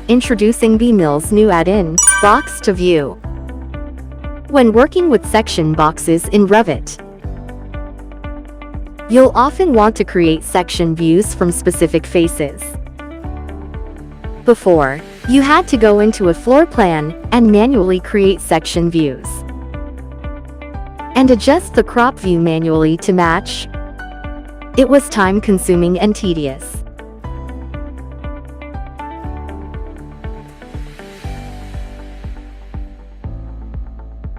Introducing BMill's new add-in, Box to View. When working with section boxes in Revit, you'll often want to create section views from specific faces. Before, you had to go into a floor plan and manually create section views, and adjust the crop view manually to match. It was time-consuming and tedious.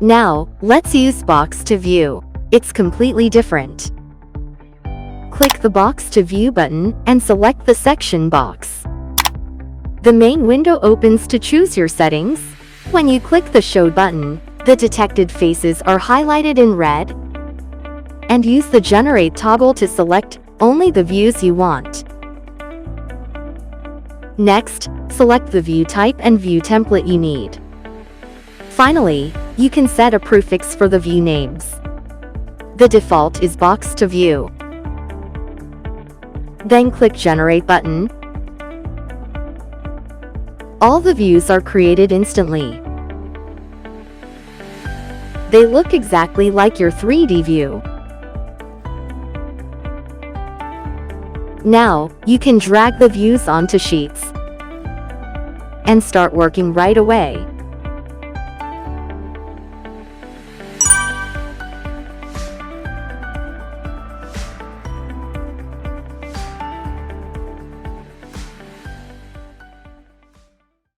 Now, let's use Box to View. It's completely different. Click the Box to View button and select the section box. The main window opens to choose your settings. When you click the Show button, the detected faces are highlighted in red, and use the Generate toggle to select only the views you want. Next, select the view type and view template you need. Finally, you can set a prefix for the view names. The default is Box to View. Then click Generate button. All the views are created instantly. They look exactly like your 3D view. Now, you can drag the views onto sheets and start working right away.